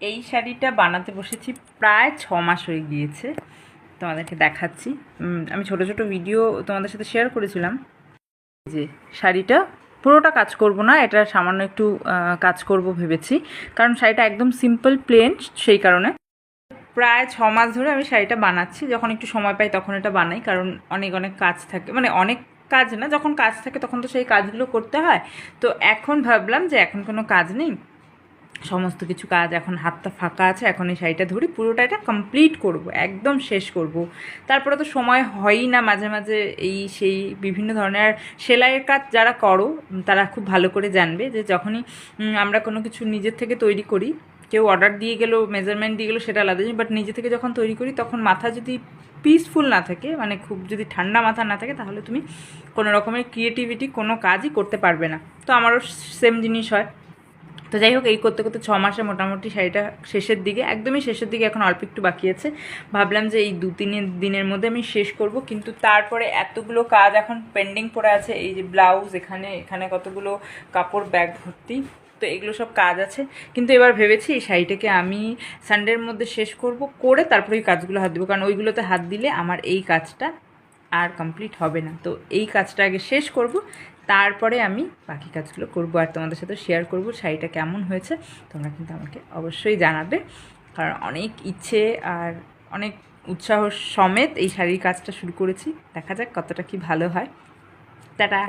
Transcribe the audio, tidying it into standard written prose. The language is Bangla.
এই শাড়িটা বানাতে বসেছি প্রায় 6 মাস হয়ে গিয়েছে। তোমাদেরকে দেখাচ্ছি। আমি ছোট ছোট ভিডিও তোমাদের সাথে শেয়ার করেছিলাম। যে শাড়িটা পুরোটা কাজ করব না, এটা সামান্য একটু কাজ করব ভেবেছি, কারণ শাড়িটা একদম সিম্পল প্লেন। সেই কারণে প্রায় 6 মাস ধরে আমি শাড়িটা বানাচ্ছি। যখন একটু সময় পাই তখন এটা বানাই, কারণ অনেক অনেক কাজ থাকে, মানে অনেক কাজ না, যখন কাজ থাকে তখন তো সেই কাজগুলো করতে হয়। তো এখন ভাবলাম যে এখন কোনো কাজ নেই, সমস্ত কিছু কাজ এখন হাতটা ফাঁকা আছে, এখন এই শাড়িটা ধরি, পুরোটা এটা কমপ্লিট করব, একদম শেষ করব। তারপরে তো সময় হয়ই না, মাঝে মাঝে এই সেই বিভিন্ন ধরনের সেলাইয়ের কাজ যারা করো তারা খুব ভালো করে জানবে যে যখনই আমরা কোনো কিছু নিজের থেকে তৈরি করি, কেউ অর্ডার দিয়ে গেলো, মেজারমেন্ট দিয়ে গেলো, সেটা আলাদা জিনিস, বাট নিজে থেকে যখন তৈরি করি তখন মাথা যদি পিসফুল না থাকে, মানে খুব যদি ঠান্ডা মাথা না থাকে, তাহলে তুমি কোনো রকমের ক্রিয়েটিভিটি কোনো কাজই করতে পারবে না। তো আমারও সেম জিনিস হয়। তো যাই হোক, এই করতে করতে 6 মাসে মোটামুটি শাড়িটা শেষের দিকে, একদমই শেষের দিকে, এখন অল্প একটু বাকি আছে। ভাবলাম যে এই 2-3 দিনের মধ্যে আমি শেষ করব, কিন্তু তারপরে এতগুলো কাজ এখন পেন্ডিং পড়ে আছে। এই যে ব্লাউজ, এখানে এখানে কতগুলো কাপড়, ব্যাগ ভর্তি, তো এগুলো সব কাজ আছে। কিন্তু এবার ভেবেছি এই শাড়িটাকে আমি সানডের মধ্যে শেষ করব, করে তারপরে এই কাজগুলো হাত দেবো, কারণ ওইগুলোতে হাত দিলে আমার এই কাজটা আর কমপ্লিট হবে না। তো এই কাজটা আগে শেষ করব, তারপরে আমি বাকি কাজগুলো করব আর তোমাদের সাথে শেয়ার করব শাড়িটা কেমন হয়েছে। তোমরা কিন্তু আমাকে অবশ্যই জানাবে, কারণ অনেক ইচ্ছে আর অনেক উৎসাহ সমেত এই শাড়ির কাজটা শুরু করেছি। দেখা যাক কতটা কি ভালো হয়। টাটা।